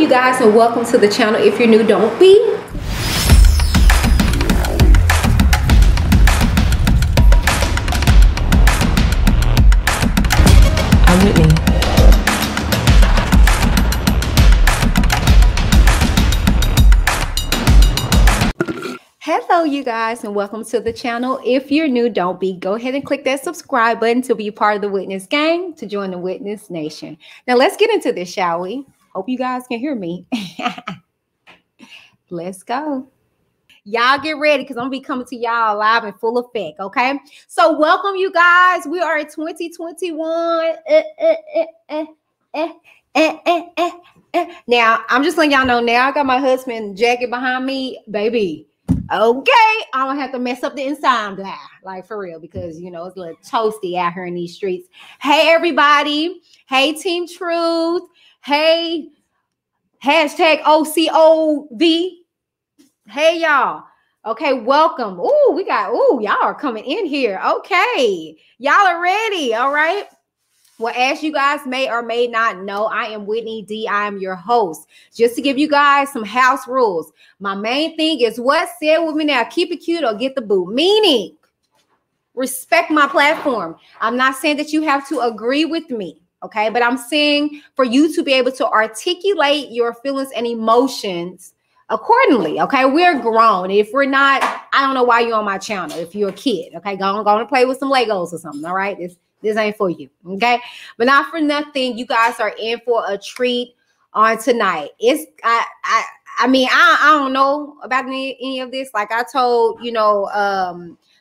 you guys, and welcome to the channel. If you're new, don't be. I'm Whitney. Hello you guys, and welcome to the channel. If you're new, don't be. Go ahead and click that subscribe button to be part of the Witness gang, to join the Witness Nation. Now let's get into this, shall we? Hope you guys can hear me. Let's go. Y'all get ready, because I'm gonna be coming to y'all live in full effect. Okay, so welcome you guys. We are in 2021. Now I'm just letting y'all know, now I got my husband's jacket behind me, baby. Okay, I don't have to mess up the ensemble, like for real, because you know it's a little toasty out here in these streets. Hey everybody, hey Team Truth, hey hashtag OCOV, hey y'all. Okay, welcome. Y'all are coming in here. Okay, y'all are ready. All right. Well, as you guys may or may not know, I am Whitney D. I am your host. Just to give you guys some house rules. My main thing is what? Say it with me now. Keep it cute or get the boot. Meaning, respect my platform. I'm not saying that you have to agree with me, okay? But I'm saying for you to be able to articulate your feelings and emotions accordingly, okay? We're grown. If we're not, I don't know why you're on my channel. If you're a kid, okay? Go on play with some Legos or something, all right? This ain't for you, okay? But not for nothing, you guys are in for a treat on tonight. I mean, I don't know about any of this. Like I told, you know,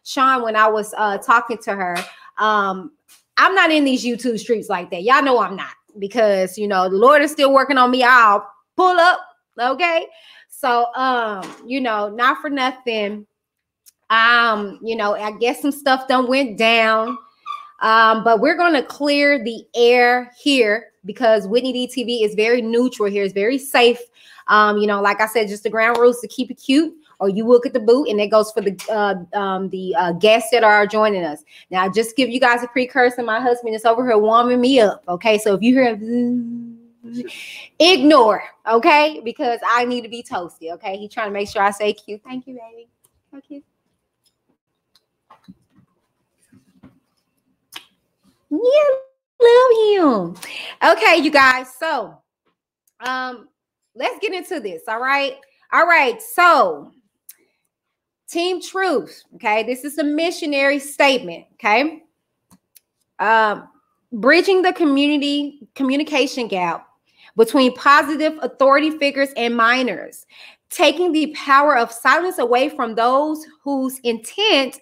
Sean, when I was talking to her, I'm not in these YouTube streets like that. Y'all know I'm not, because, you know, the Lord is still working on me. I'll pull up, okay? So, you know, not for nothing. You know, I guess some stuff done went down. But we're going to clear the air here, because Whitney DTV is very neutral here. It's very safe. You know, like I said, just the ground rules to keep it cute, or you will get the boot, and that goes for the guests that are joining us. Now, just give you guys a precursor. My husband is over here warming me up. Okay, so if you hear, ignore. Okay, because I need to be toasty. Okay, he's trying to make sure I say cute. Thank you, baby. So cute. Yeah, love him. Okay, you guys. So, let's get into this. All right. So, Team Truth. Okay, this is a missionary statement. Okay, bridging the communication gap between positive authority figures and minors, taking the power of silence away from those whose intent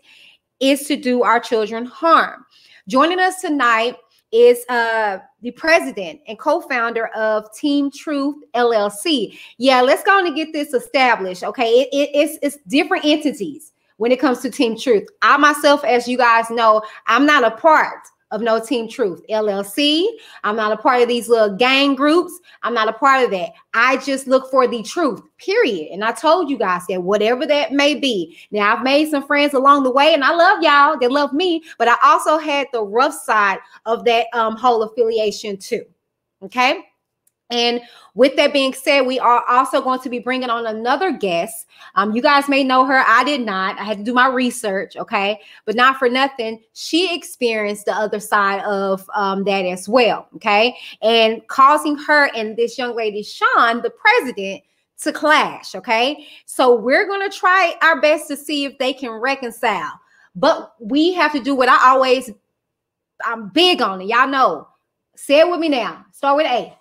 is to do our children harm. Joining us tonight is the president and co-founder of Team Truth LLC. Yeah, let's go on and get this established. Okay, it's different entities when it comes to Team Truth. I myself, as you guys know, I'm not a part of no Team Truth LLC. I'm not a part of these little gang groups. I'm not a part of that. I just look for the truth, period. And I told you guys that whatever that may be. Now, I've made some friends along the way, and I love y'all. They love me. But I also had the rough side of that whole affiliation too. Okay. And with that being said, we are also going to be bringing on another guest. You guys may know her. I did not. I had to do my research, okay? But not for nothing, she experienced the other side of that as well, okay? And causing her and this young lady, Sean, the president, to clash, okay? So we're going to try our best to see if they can reconcile. But we have to do what I'm big on it. Y'all know. Say it with me now. Start with A.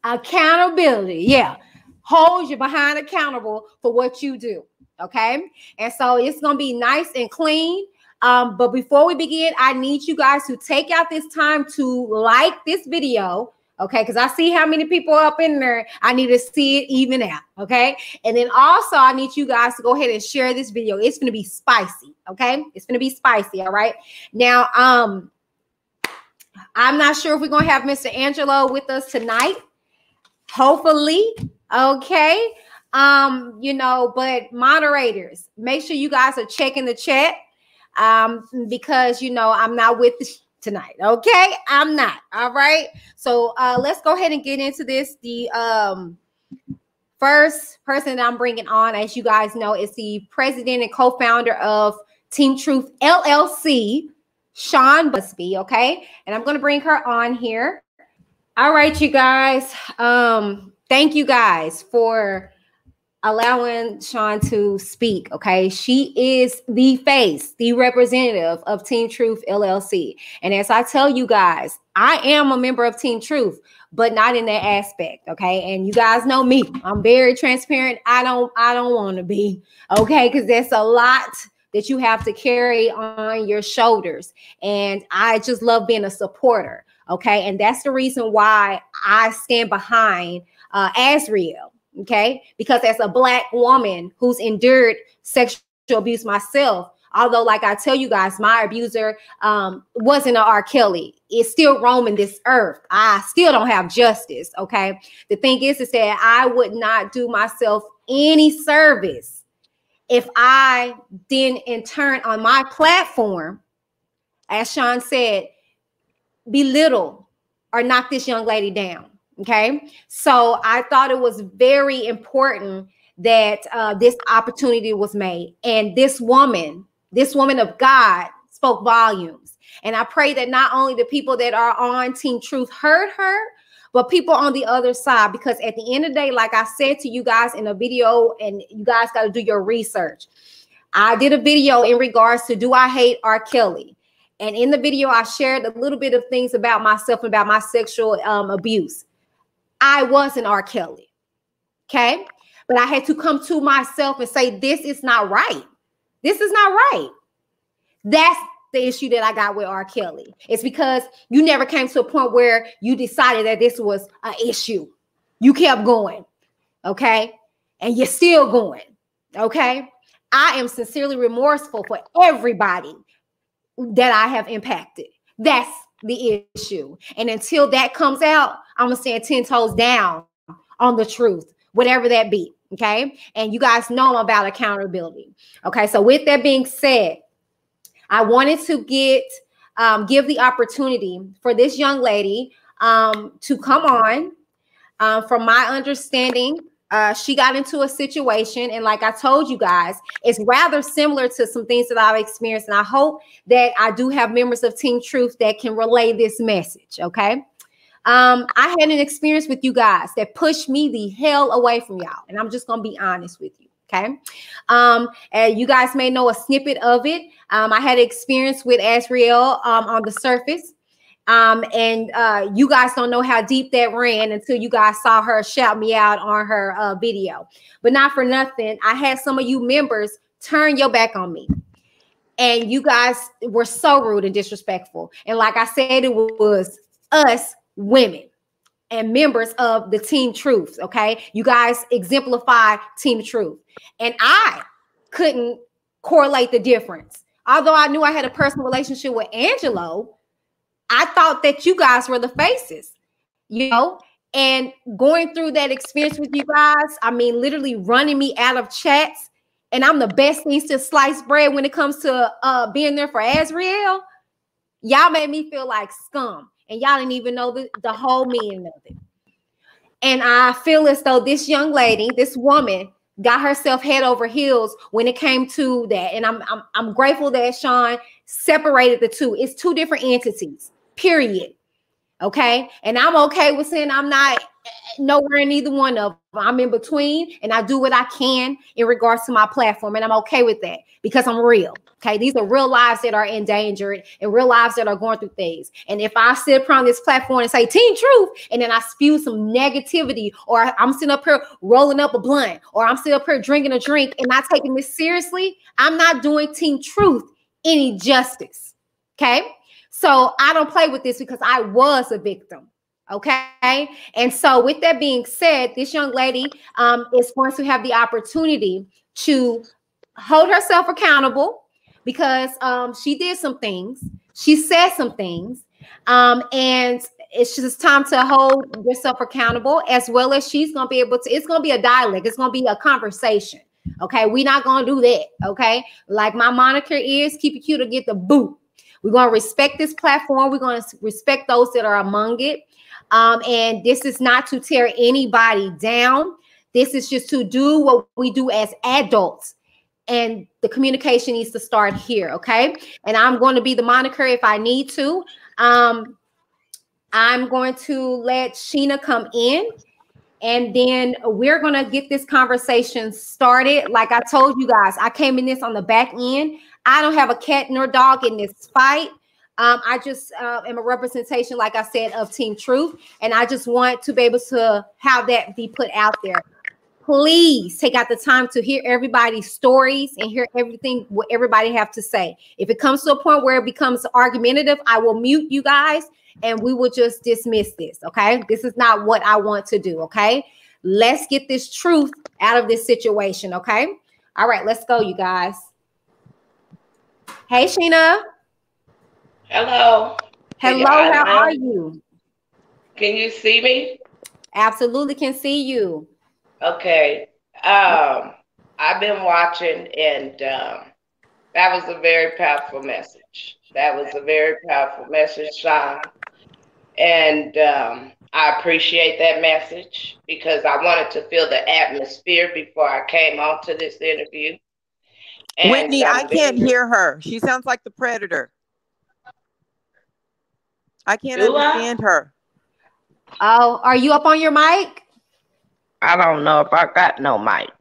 Accountability. Yeah. Hold your behind accountable for what you do. Okay. And so it's going to be nice and clean. But before we begin, I need you guys to take out this time to like this video. Okay. Because I see how many people are up in there. I need to see it even out. Okay. And then also I need you guys to go ahead and share this video. It's going to be spicy. Okay. It's going to be spicy. All right. Now, I'm not sure if we're going to have Mr. Angelo with us tonight. Hopefully, okay. You know, but moderators, make sure you guys are checking the chat. Because you know I'm not with tonight. Okay, I'm not. All right. So let's go ahead and get into this. first person that I'm bringing on, as you guys know, is the president and co-founder of Team Truth LLC, Sean Busby. Okay, and I'm going to bring her on here. All right, you guys. Thank you guys for allowing Sean to speak. Okay, she is the face, the representative of Team Truth LLC. And as I tell you guys, I am a member of Team Truth, but not in that aspect. Okay, and you guys know me. I'm very transparent. I don't want to be. Okay, because there's a lot that you have to carry on your shoulders, and I just love being a supporter. Okay, and that's the reason why I stand behind Azriel. Okay, because as a Black woman who's endured sexual abuse myself, although, like I tell you guys, my abuser wasn't an R. Kelly. It's still roaming this earth. I still don't have justice. Okay, the thing is that I would not do myself any service if I then in turn on my platform, as Sean said, belittle or knock this young lady down. Okay, so I thought it was very important that this opportunity was made, and this woman of God spoke volumes. And I pray that not only the people that are on Team Truth heard her, but people on the other side, because at the end of the day, like I said to you guys in a video, and you guys got to do your research. I did a video in regards to, do I hate R. Kelly? And in the video, I shared a little bit of things about myself and about my sexual abuse. I was an R. Kelly, okay? But I had to come to myself and say, this is not right. This is not right. That's the issue that I got with R. Kelly. It's because you never came to a point where you decided that this was an issue. You kept going, okay? And you're still going, okay? I am sincerely remorseful for everybody that I have impacted. That's the issue. And until that comes out, I'm gonna stand 10 toes down on the truth, whatever that be. Okay. And you guys know I'm about accountability. Okay. So with that being said, I wanted to give the opportunity for this young lady to come on. From my understanding, she got into a situation, and like I told you guys, it's rather similar to some things that I've experienced, and I hope that I do have members of Team Truth that can relay this message, okay? I had an experience with you guys that pushed me the hell away from y'all, and I'm just going to be honest with you, okay? And you guys may know a snippet of it. I had experience with Azriel on the surface. And you guys don't know how deep that ran until you guys saw her shout me out on her video. But not for nothing, I had some of you members turn your back on me. And you guys were so rude and disrespectful. And like I said, it was us women and members of the Team Truth, okay? You guys exemplify Team Truth. And I couldn't correlate the difference. Although I knew I had a personal relationship with Angelo, I thought that you guys were the faces, you know, and going through that experience with you guys, I mean, literally running me out of chats, and I'm the best things to slice bread when it comes to being there for Azriel. Y'all made me feel like scum, and y'all didn't even know the whole meaning of it. And I feel as though this young lady, this woman, got herself head over heels when it came to that. And I'm grateful that Sean separated the two. It's two different entities. Period. Okay. And I'm okay with saying I'm not nowhere in either one of them. I'm in between, and I do what I can in regards to my platform. And I'm okay with that because I'm real. Okay. These are real lives that are endangered and real lives that are going through things. And if I sit up on this platform and say Team Truth, and then I spew some negativity, or I'm sitting up here rolling up a blunt, or I'm sitting up here drinking a drink and not taking this seriously, I'm not doing Team Truth any justice. Okay. So I don't play with this because I was a victim. Okay. And so with that being said, this young lady is going to have the opportunity to hold herself accountable because she did some things. She said some things. And it's just time to hold yourself accountable, as well as she's going to be able to, it's going to be a dialogue. It's going to be a conversation. Okay. We're not going to do that. Okay. Like my moniker is, keep it cute or get the boot. We're going to respect this platform. We're going to respect those that are among it. And this is not to tear anybody down. This is just to do what we do as adults. And the communication needs to start here, okay? And I'm going to be the monitor if I need to. I'm going to let Shinna come in, and then we're going to get this conversation started. Like I told you guys, I came in this on the back end. I don't have a cat nor dog in this fight. I just am a representation, like I said, of Team Truth. And I just want to be able to have that be put out there. Please take out the time to hear everybody's stories and hear everything what everybody have to say. If it comes to a point where it becomes argumentative, I will mute you guys and we will just dismiss this, okay? This is not what I want to do, okay? Let's get this truth out of this situation, okay? All right, let's go, you guys. Hey, Shinna. Hello. Hello, how are you? Can you see me? Absolutely can see you. Okay. I've been watching, and that was a very powerful message. That was a very powerful message, Sean. And I appreciate that message because I wanted to feel the atmosphere before I came on to this interview. And Whitney, I can't hear her. She sounds like the Predator. I can't understand her. Oh, are you up on your mic? I don't know if I got no mic.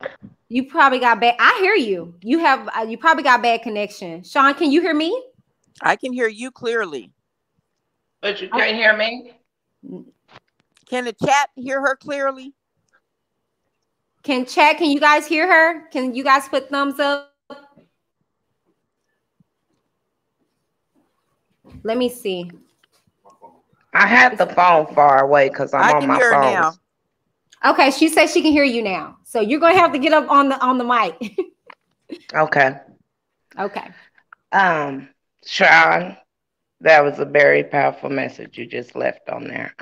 You probably got bad. I hear you. You have. You probably got bad connection. Sean, can you hear me? I can hear you clearly. But you can't hear me? Can the chat hear her clearly? Can you guys hear her? Can you guys put thumbs up? Let me see. I have the phone far away because I'm on my phone now. Okay, she says she can hear you now. So you're gonna have to get up on the mic. Okay. Okay. Sean, that was a very powerful message you just left on there.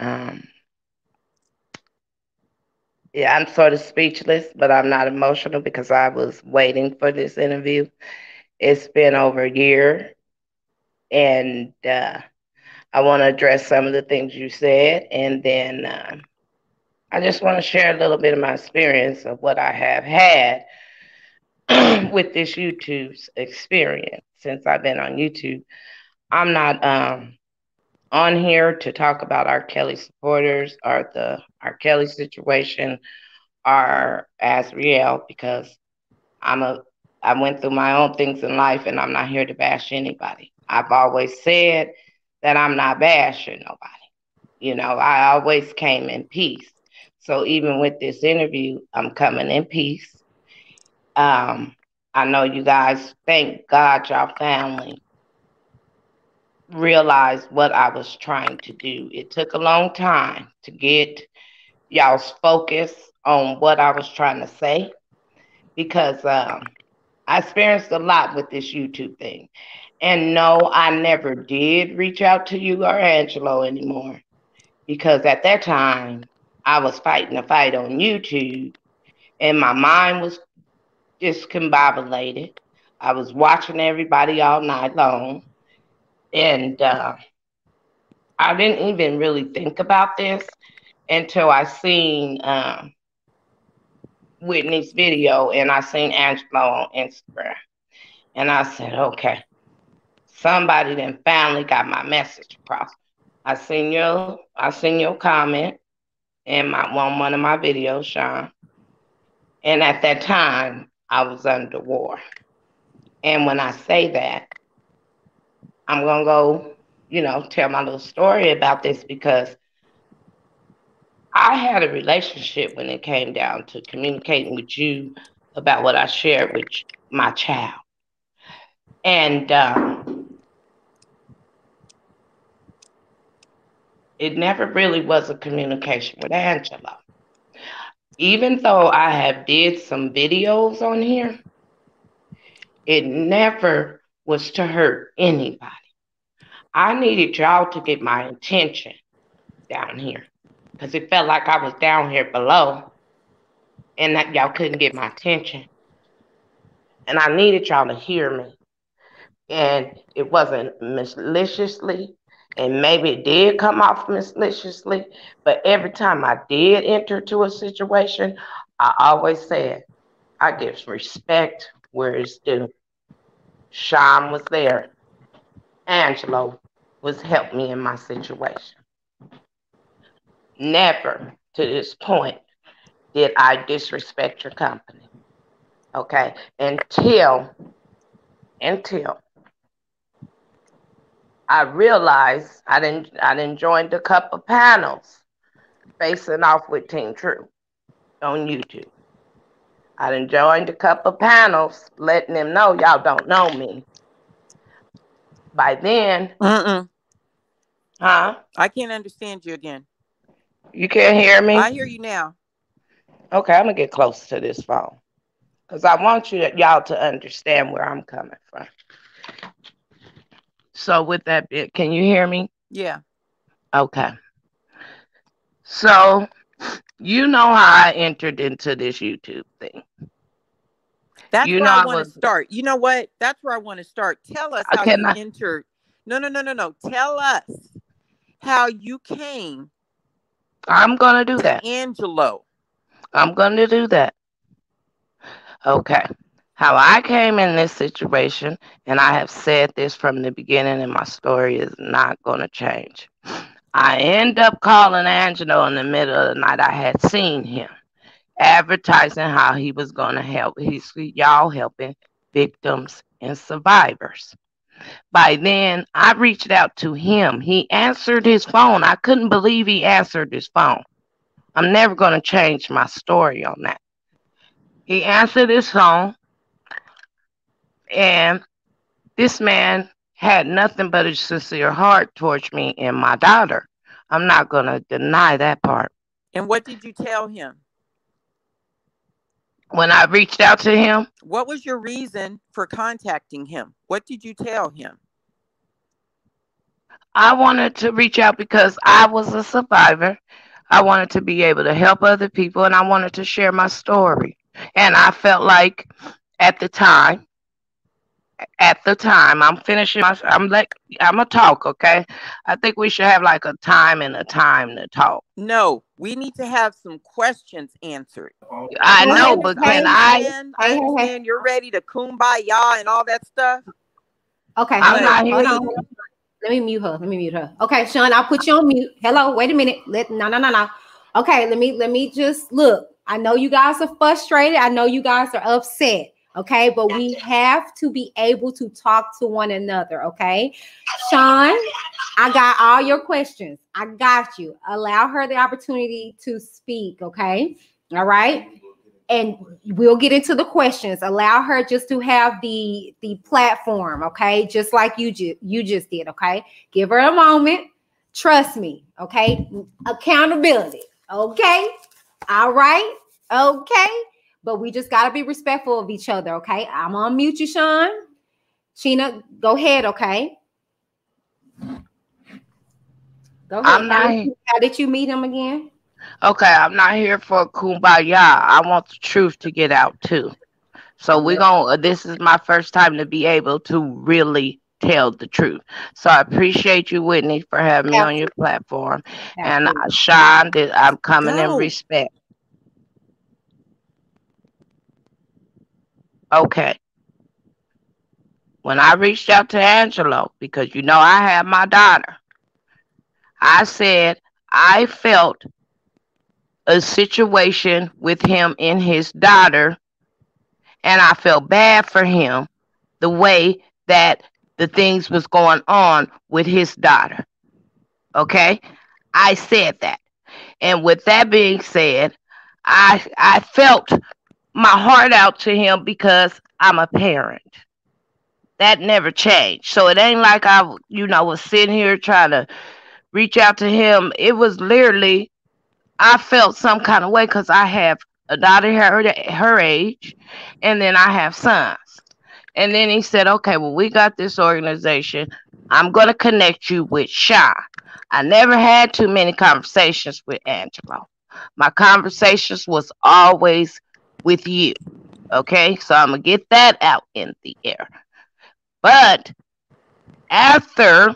Yeah, I'm sort of speechless, but I'm not emotional because I was waiting for this interview. It's been over a year, and I want to address some of the things you said, and then I just want to share a little bit of my experience of what I have had with this YouTube experience since I've been on YouTube. I'm not on here to talk about R. Kelly supporters or the R. Kelly situation or Azriel because I went through my own things in life and I'm not here to bash anybody. I've always said that I'm not bashing nobody. You know, I always came in peace. So even with this interview, I'm coming in peace. I know you guys, thank God y'all family realized what I was trying to do. It took a long time to get y'all's focus on what I was trying to say because I experienced a lot with this YouTube thing. And no, I never did reach out to you or Angelo anymore because at that time, I was fighting a fight on YouTube and my mind was discombobulated. I was watching everybody all night long. And I didn't even really think about this until I seen Whitney's video and I seen Angelo on Instagram. And I said, okay, somebody then finally got my message across. I seen your comment in one of my videos, Sean. And at that time, I was under war. And when I say that, I'm going to go, tell my little story about this because I had a relationship when it came down to communicating with you about what I shared with my child. And it never really was a communication with Angelo. Even though I have did some videos on here, it never was to hurt anybody. I needed y'all to get my attention down here because it felt like I was down here below and that y'all couldn't get my attention. And I needed y'all to hear me. And it wasn't maliciously, and maybe it did come off maliciously, but every time I did enter to a situation, I always said I give respect where it's due. Sean was there. Angelo was helping me in my situation. Never to this point did I disrespect your company. Okay. Until I realized I didn't join the couple panels facing off with Team True on YouTube. I done joined a couple panels letting them know y'all don't know me. By then, Huh? I can't understand you again. You can't hear me? I hear you now. Okay, I'm gonna get close to this phone because I want y'all to understand where I'm coming from. So with that bit, can you hear me? Yeah. Okay. So you know how I entered into this YouTube thing. That's where I want to start. You know what? That's where I want to start. Tell us how you entered. No. Tell us how you came. I'm going to do that. Angelo. I'm going to do that. Okay. How I came in this situation, and I have said this from the beginning, and my story is not going to change. I end up calling Angelo in the middle of the night. I had seen him advertising how he was going to help. Y'all helping victims and survivors. By then, I reached out to him. He answered his phone. I couldn't believe he answered his phone. I'm never going to change my story on that. He answered his phone, and this man had nothing but a sincere heart towards me and my daughter. I'm not going to deny that part. And what did you tell him? When I reached out to him. What was your reason for contacting him? What did you tell him? I wanted to reach out because I was a survivor. I wanted to be able to help other people, and I wanted to share my story. And I felt like at the time, I'm finishing I'm gonna talk, okay? I think we should have like a time to talk. No, we need to have some questions answered. I know, but when I understand you're ready to kumbaya and all that stuff. Okay, I'm not here. Hold on. Let me mute her. Okay, Sean, I'll put you on mute. Hello, wait a minute. No. Okay, let me just look. I know you guys are frustrated. I know you guys are upset. Okay, but we have to be able to talk to one another. Okay, Sean, I got all your questions. I got you. Allow her the opportunity to speak. Okay, all right. And we'll get into the questions. Allow her just to have the platform, okay? Just like you just did, okay? Give her a moment. Trust me, okay? Accountability, okay? All right, okay? But we just got to be respectful of each other, okay? I'm going to unmute you, Sean. Shinna, go ahead, okay? Go ahead. How did you meet him again? Okay, I'm not here for kumbaya. I want the truth to get out too. So this is my first time to be able to really tell the truth. So I appreciate you, Whitney, for having me on your platform. And Sean, I'm coming in respect. Okay. When I reached out to Angelo, because I have my daughter, I said I felt a situation with him and his daughter, and I felt bad for him the way that the things was going on with his daughter. Okay? I said that. And with that being said, I felt my heart out to him because I'm a parent. That never changed. So it ain't like I was sitting here trying to reach out to him. It was literally I felt some kind of way because I have a daughter her age, and then I have sons. And then he said, okay, well, we got this organization. I'm going to connect you with Sean. I never had too many conversations with Angelo. My conversations was always with you. Okay, so I'm going to get that out in the air. But after...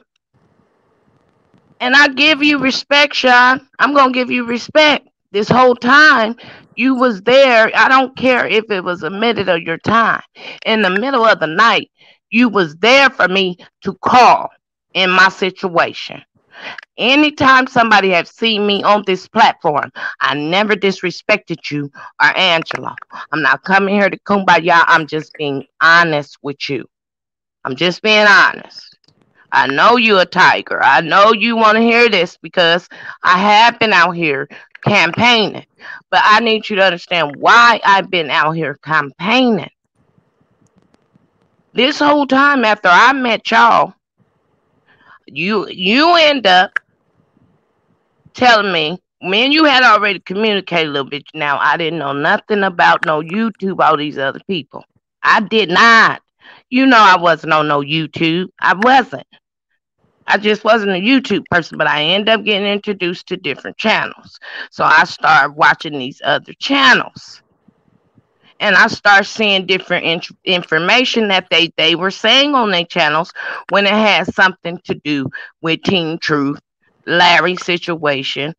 And I give you respect, Sean. I'm going to give you respect. This whole time, You was there. I don't care if it was a minute of your time. In the middle of the night, you was there for me to call in my situation. Anytime somebody has seen me on this platform, I never disrespected you or Angelo. I'm not coming here to kumbaya. I'm just being honest with you. I'm just being honest. I know you're a tiger. I know you want to hear this because I have been out here campaigning. But I need you to understand why I've been out here campaigning. This whole time after I met y'all, you end up telling me and you had already communicated a little bit. Now, I didn't know nothing about no YouTube, all these other people. I did not. You know I wasn't on no YouTube. I wasn't. I just wasn't a YouTube person, but I ended up getting introduced to different channels. So I started watching these other channels. And I started seeing different information that they were saying on their channels when it had something to do with Team Truth, Larry's situation,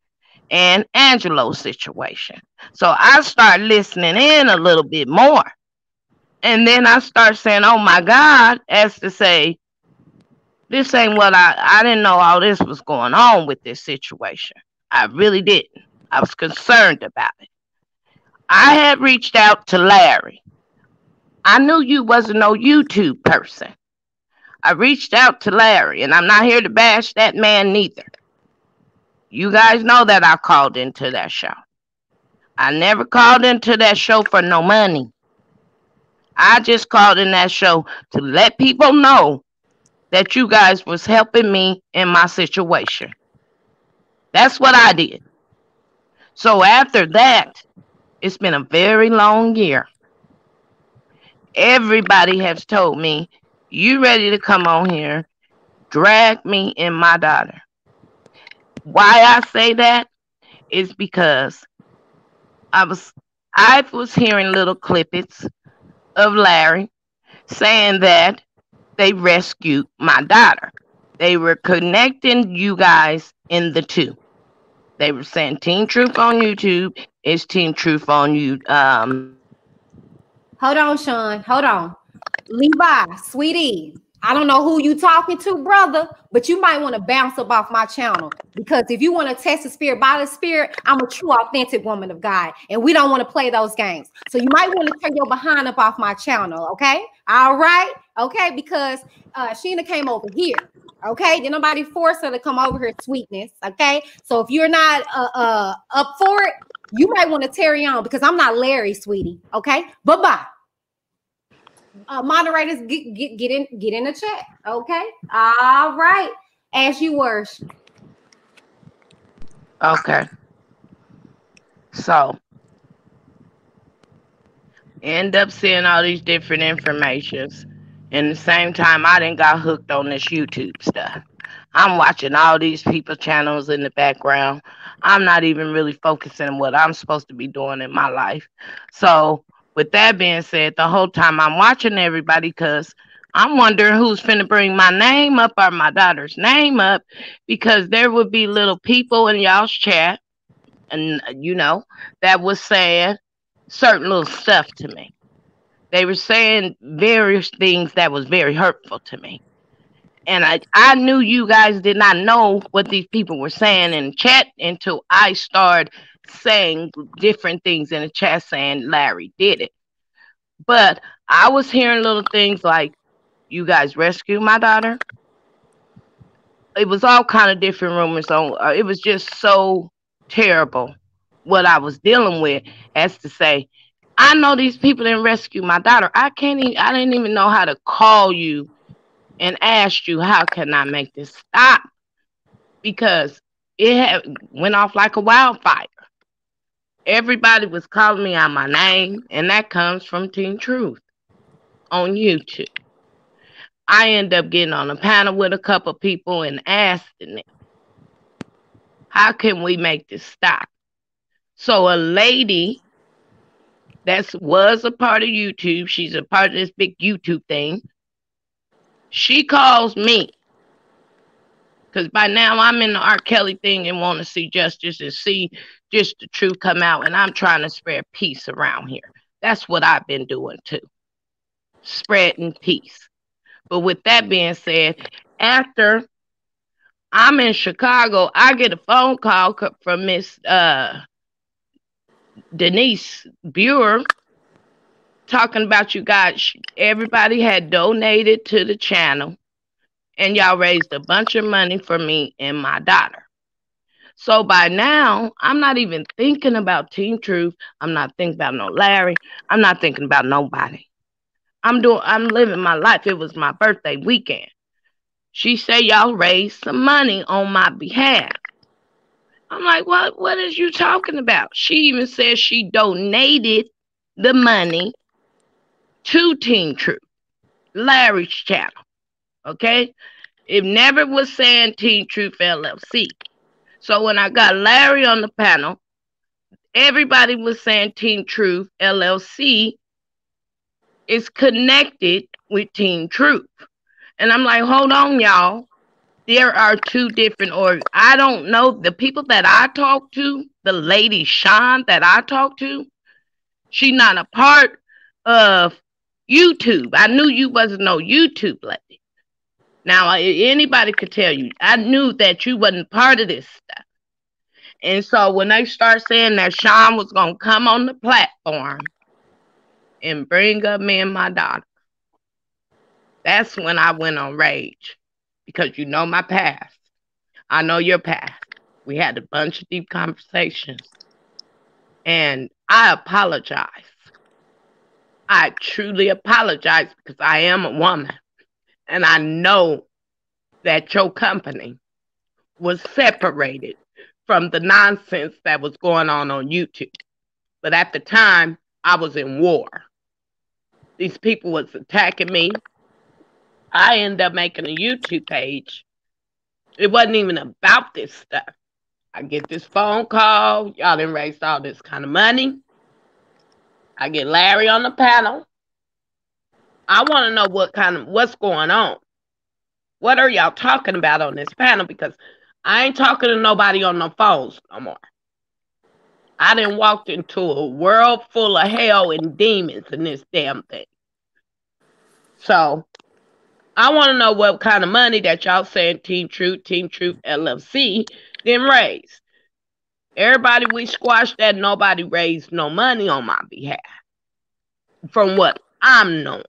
and Angelo's situation. So I started listening in a little bit more. And then I started saying, oh my God, as to say, this ain't what I didn't know all this was going on with this situation. I really didn't. I was concerned about it. I had reached out to Larry. I knew you wasn't no YouTube person. I reached out to Larry, and I'm not here to bash that man neither. You guys know that I called into that show. I never called into that show for no money. I just called in that show to let people know that you guys was helping me in my situation. That's what I did. So after that, it's been a very long year. Everybody has told me, you ready to come on here, drag me and my daughter. Why I say that is because I was hearing little clippets of Larry saying that they rescued my daughter. They were connecting you guys in the two. They were saying Team Truth on YouTube is Team Truth on you. Hold on, Sean. Hold on. Levi, sweetie, I don't know who you talking to, brother, but you might want to bounce up off my channel, because if you want to test the spirit by the spirit, I'm a true, authentic woman of God, and we don't want to play those games. So you might want to turn your behind up off my channel, okay? All right? Okay, because Shinna came over here, okay? Did nobody force her to come over here, sweetness, okay? So if you're not up for it, you might want to tarry on, because I'm not Larry, sweetie, okay? Bye-bye. Moderators, get in the chat, okay? All right, as you were. Okay. So end up seeing all these different informations. And at the same time, I done got hooked on this YouTube stuff. I'm watching all these people channels in the background. I'm not even really focusing on what I'm supposed to be doing in my life. So with that being said, the whole time I'm watching everybody, because I'm wondering who's finna bring my name up or my daughter's name up, because there would be little people in y'all's chat, and you know, that was saying certain little stuff to me. They were saying various things that was very hurtful to me. And I knew you guys did not know what these people were saying in the chat until I started saying different things in the chat saying Larry did it. But I was hearing little things like, you guys rescued my daughter. It was all kind of different rumors on. It was just so terrible what I was dealing with, as to say, I know these people didn't rescue my daughter. I didn't even know how to call you and ask you, how can I make this stop? Because it went off like a wildfire. Everybody was calling me out my name, and that comes from Team Truth on YouTube. I end up getting on a panel with a couple people and asking them, how can we make this stop? So a lady that was a part of YouTube, she's a part of this big YouTube thing, she calls me Because by now I'm in the R. Kelly thing and want to see justice and see just the truth come out. And I'm trying to spread peace around here. That's what I've been doing too. Spreading peace. But with that being said, after I'm in Chicago, I get a phone call from Miss Denise Buer talking about you guys. Everybody had donated to the channel and y'all raised a bunch of money for me and my daughter. So by now, I'm not even thinking about Team Truth. I'm not thinking about no Larry. I'm not thinking about nobody. I'm living my life. It was my birthday weekend. She said y'all raised some money on my behalf. I'm like, what is you talking about? She even said she donated the money to Team Truth, Larry's channel. Okay? It never was saying Team Truth LLC. So when I got Larry on the panel, everybody was saying Team Truth LLC is connected with Team Truth. And I'm like, hold on, y'all. There are two different orgs. I don't know. The people that I talk to, the lady Sean that I talk to, she's not a part of YouTube. I knew you wasn't no YouTube lady. Now, anybody could tell you, I knew that you wasn't part of this stuff. And so when they start saying that Sean was going to come on the platform and bring up me and my daughter, that's when I went on rage. Because you know my past. I know your past. We had a bunch of deep conversations. And I apologize. I truly apologize because I am a woman. And I know that your company was separated from the nonsense that was going on YouTube. But at the time, I was in war. These people was attacking me. I ended up making a YouTube page. It wasn't even about this stuff. I get this phone call. Y'all done raised all this kind of money. I get Larry on the panel. I want to know what's going on. What are y'all talking about on this panel? Because I ain't talking to nobody on the phones no more. I done walked into a world full of hell and demons in this damn thing. So I want to know what kind of money that y'all saying Team Truth LLC then raised. Everybody, we squashed that. Nobody raised no money on my behalf. From what I'm knowing.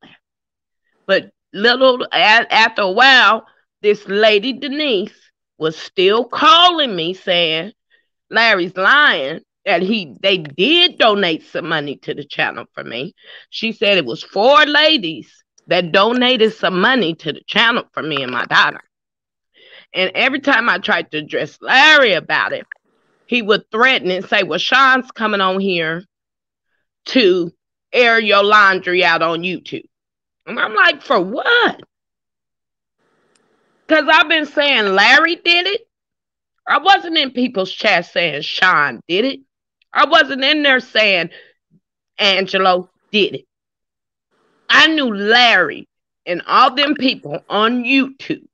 But after a while, this lady Denise was still calling me saying Larry's lying, that they did donate some money to the channel for me. She said it was 4 ladies that donated some money to the channel for me and my daughter. And every time I tried to address Larry about it, he would threaten and say, well, Sean's coming on here to air your laundry out on YouTube. And I'm like, for what? Because I've been saying Larry did it. I wasn't in people's chat saying Sean did it. I wasn't in there saying Angelo did it. I knew Larry and all them people on YouTube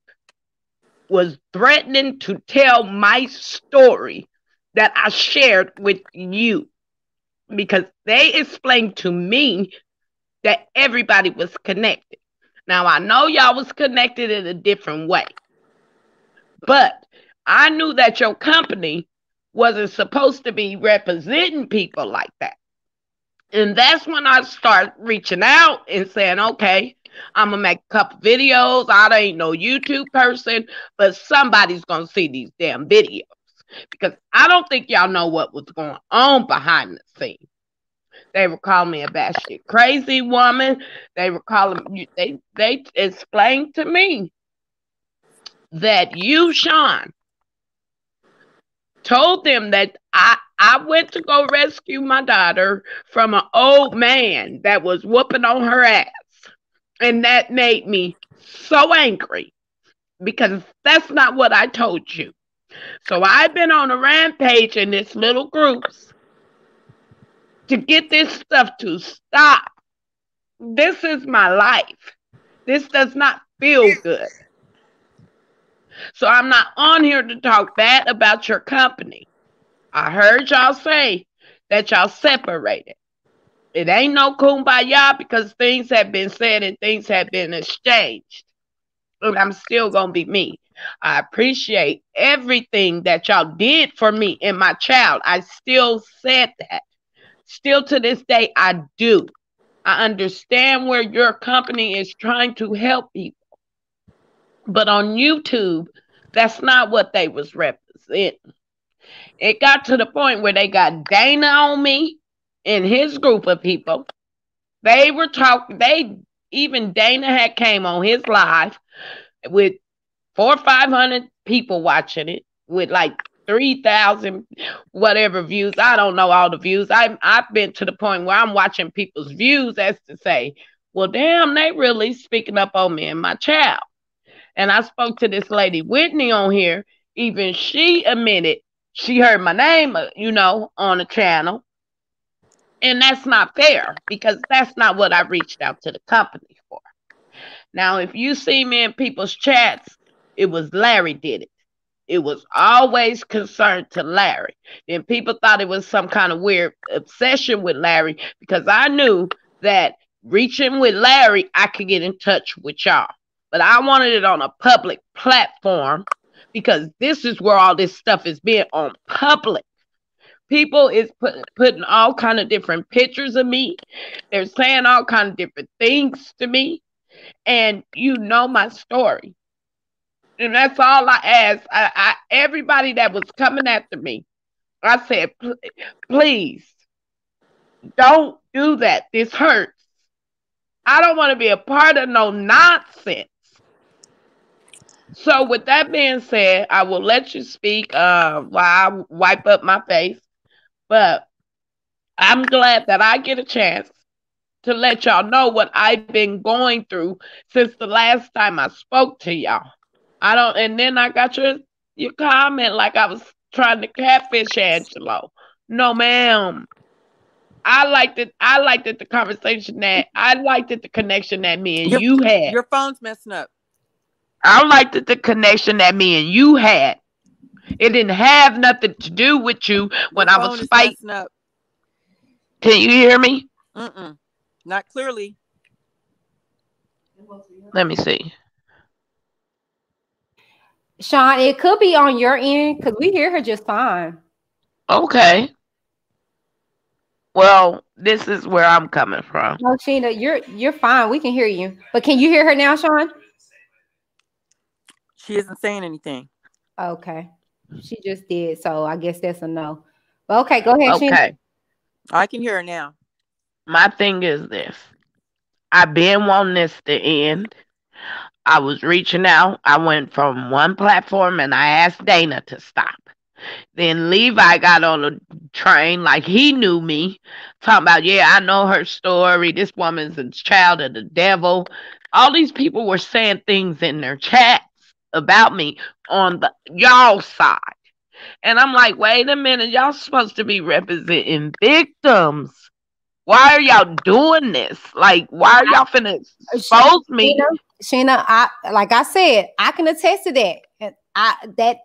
was threatening to tell my story that I shared with you. Because they explained to me that everybody was connected. Now, I know y'all was connected in a different way. But I knew that your company wasn't supposed to be representing people like that. And that's when I start reaching out and saying, okay, I'm going to make a couple videos. I ain't no YouTube person, but somebody's going to see these damn videos. Because I don't think y'all know what was going on behind the scenes. They were calling me a batshit crazy woman. They were calling me, they explained to me that you, Sean, told them that I went to go rescue my daughter from an old man that was whooping on her ass. And that made me so angry because that's not what I told you. So I've been on a rampage in this little groups to get this stuff to stop. This is my life. This does not feel good. So I'm not on here to talk bad about your company. I heard y'all say that y'all separated. It ain't no kumbaya because things have been said and things have been exchanged. And I'm still going to be me. I appreciate everything that y'all did for me and my child. I still said that. Still to this day, I do. I understand where your company is trying to help people. But on YouTube, that's not what they was representing. It got to the point where they got Dana on me and his group of people. They were talking, even Dana had came on his live with 400 or 500 people watching it with like 3,000 whatever views. I don't know all the views. I've been to the point where I'm watching people's views as to say, well, damn, they really speaking up on me and my child. And I spoke to this lady, Whitney, on here. Even she admitted she heard my name, on the channel. And that's not fair because that's not what I reached out to the company for. Now, if you see me in people's chats, it was Larry did it. It was always concerned to Larry. Then people thought it was some kind of weird obsession with Larry because I knew that reaching with Larry, I could get in touch with y'all. But I wanted it on a public platform because this is where all this stuff is being on public. People is putting all kind of different pictures of me. They're saying all kind of different things to me. And you know my story. And that's all I asked. Everybody that was coming after me, I said, please, don't do that. This hurts. I don't want to be a part of no nonsense. So with that being said, I will let you speak while I wipe up my face. But I'm glad that I get a chance to let y'all know what I've been going through since the last time I spoke to y'all. And then I got your comment like I was trying to catfish Angelo. No, ma'am. I liked it the conversation the connection that me and you had. Your phone's messing up. I liked it the connection that me and you had. It didn't have nothing to do with you when I was fighting. Up. Can you hear me? Not clearly. Let me see. Sean, it could be on your end because we hear her just fine. Okay. Well, this is where I'm coming from. No, Shinna, you're fine. We can hear you. But can you hear her now, Sean? She isn't saying anything. Okay. She just did. So I guess that's a no. But okay, go ahead, Shinna. Okay. I can hear her now. My thing is this. I've been wanting this to end. I was reaching out. I went from one platform and I asked Dana to stop. Then Levi got on the train like he knew me, talking about, yeah, I know her story. This woman's a child of the devil. All these people were saying things in their chats about me on y'all side. And I'm like, wait a minute, y'all supposed to be representing victims. Why are y'all doing this? Like, why are y'all finna expose me? Shinna, like I said, I can attest to that.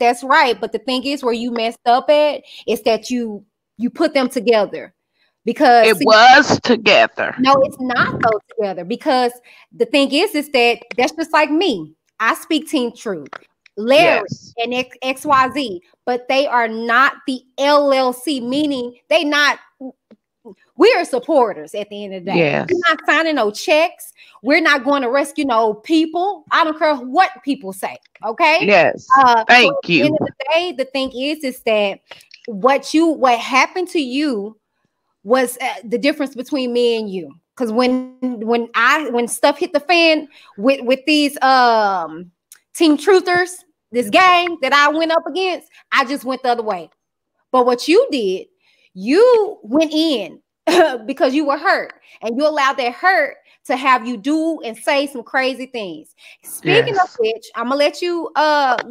That's right. But the thing is, where you messed up at is that you put them together because it was together. No, it's not though together because the thing is that that's just like me. I speak Team Truth, Larry and XYZ, but they are not the LLC, meaning they not. We are supporters at the end of the day. Yes. We're not signing no checks. We're not going to rescue no people. I don't care what people say. Okay. Yes. Thank you. At the end of the day, the thing is that what happened to you was the difference between me and you. Because when stuff hit the fan with these Team Truthers, this gang that I went up against, I just went the other way. But what you did, you went in because you were hurt, and you allowed that hurt to have you do and say some crazy things. Speaking of which, I'm gonna let you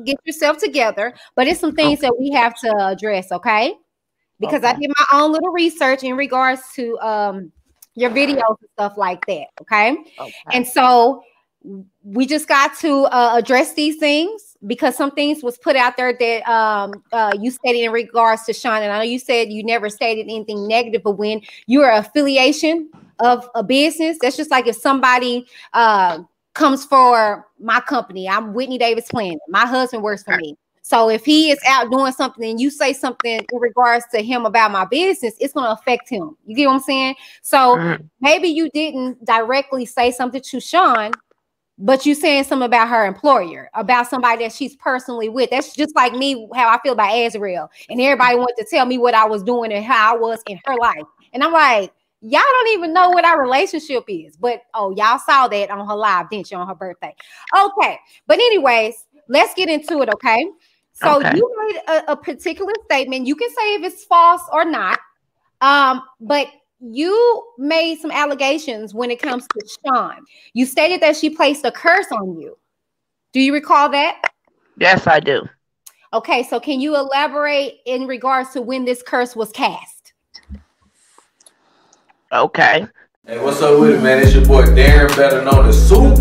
get yourself together, but it's some things that we have to address, okay? Because I did my own little research in regards to your videos and stuff like that, okay? And so we just got to address these things. because some things was put out there that you stated in regards to Sean, and I know you said you never stated anything negative, but when you're an affiliation of a business, that's just like if somebody comes for my company. I'm Whitney Davis Planning. My husband works for me. So if he is out doing something and you say something in regards to him about my business, it's going to affect him. You get what I'm saying? So maybe you didn't directly say something to Sean, but you saying something about her employer, about somebody that she's personally with. That's just like me, how I feel about Azrael. And everybody wanted to tell me what I was doing and how I was in her life. And I'm like, y'all don't even know what our relationship is. But, oh, y'all saw that on her live, didn't you, on her birthday? Okay. But anyways, let's get into it, okay? So you made a particular statement. You can say if it's false or not. But you made some allegations when it comes to Sean. You stated that she placed a curse on you. Do you recall that? Yes, I do. Okay, so can you elaborate in regards to when this curse was cast? Okay. Hey, what's up with it, man? It's your boy Darren, better known as Super.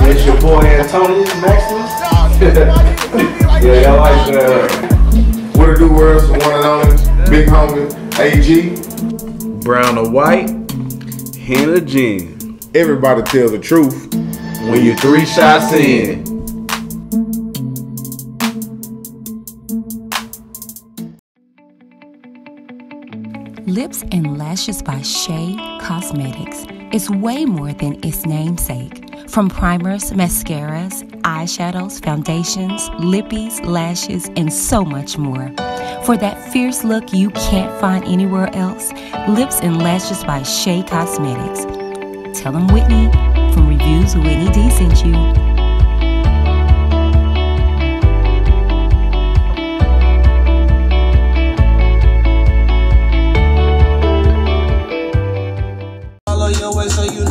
It's your boy Antonio Maximus. Yeah, y'all like What It Do Words, one and only Big Homie AG. Brown or white, hen or gin. Everybody tell the truth when you're 3 shots in. Lips and Lashes by Shea Cosmetics is way more than its namesake. From primers, mascaras, eyeshadows, foundations, lippies, lashes, and so much more. For that fierce look you can't find anywhere else, Lips and Lashes by Shea Cosmetics. Tell them Whitney from Reviews Whitney D sent you.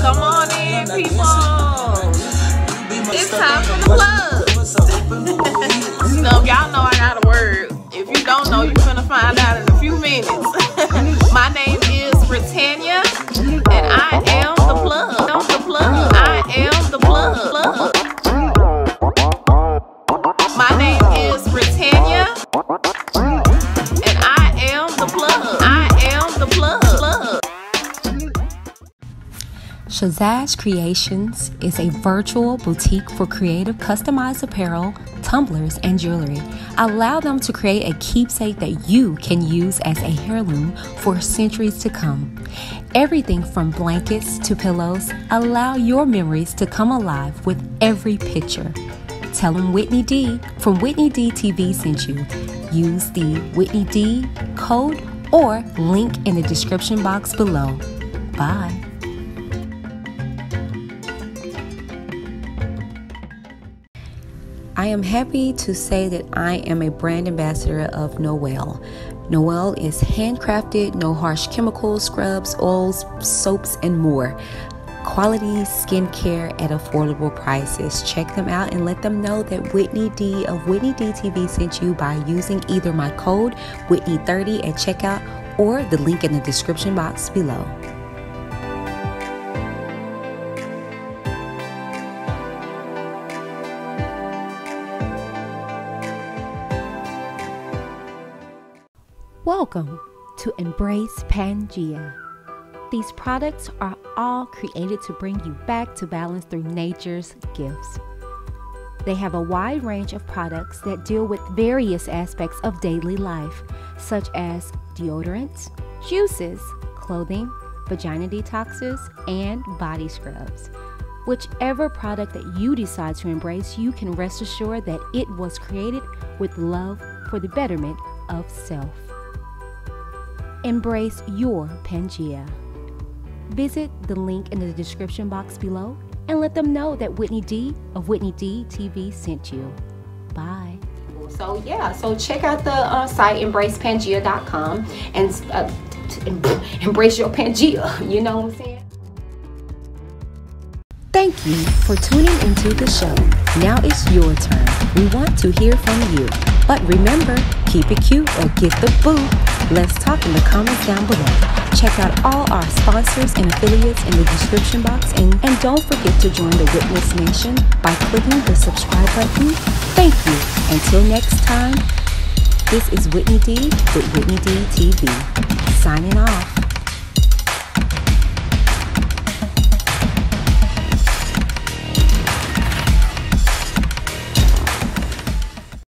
Come on in, people. It's time for the plug. So y'all know I got a word. If you don't know, you're gonna find out in a few minutes. My name is Britannia, and I am the plug. I'm the plug. I am the plug. My name is Britannia, and I am the plug. I am the plug. Shazaj Creations is a virtual boutique for creative customized apparel, tumblers, and jewelry. Allow them to create a keepsake that you can use as a heirloom for centuries to come. Everything from blankets to pillows, allow your memories to come alive with every picture. Tell them Whitney D from Whitney D TV sent you. Use the Whitney D code or link in the description box below. Bye. I am happy to say that I am a brand ambassador of Noel. Noel is handcrafted, no harsh chemicals, scrubs, oils, soaps, and more. Quality skincare at affordable prices. Check them out and let them know that Whitney D of Whitney D TV sent you by using either my code Whitney30 at checkout or the link in the description box below. Welcome to Embrace Pangea. These products are all created to bring you back to balance through nature's gifts. They have a wide range of products that deal with various aspects of daily life, such as deodorants, juices, clothing, vagina detoxes, and body scrubs. Whichever product that you decide to embrace, you can rest assured that it was created with love for the betterment of self. Embrace your Pangea. Visit the link in the description box below and let them know that Whitney D of Whitney D TV sent you. Bye. So check out the site embracepangea.com and embrace your Pangea. You know what I'm saying? Thank you for tuning into the show. Now it's your turn. We want to hear from you. But remember, keep it cute or get the boo. Let's talk in the comments down below. Check out all our sponsors and affiliates in the description box, and don't forget to join the Witness Nation by clicking the subscribe button. Thank you. Until next time, this is Whitney D with Whitney D TV, signing off.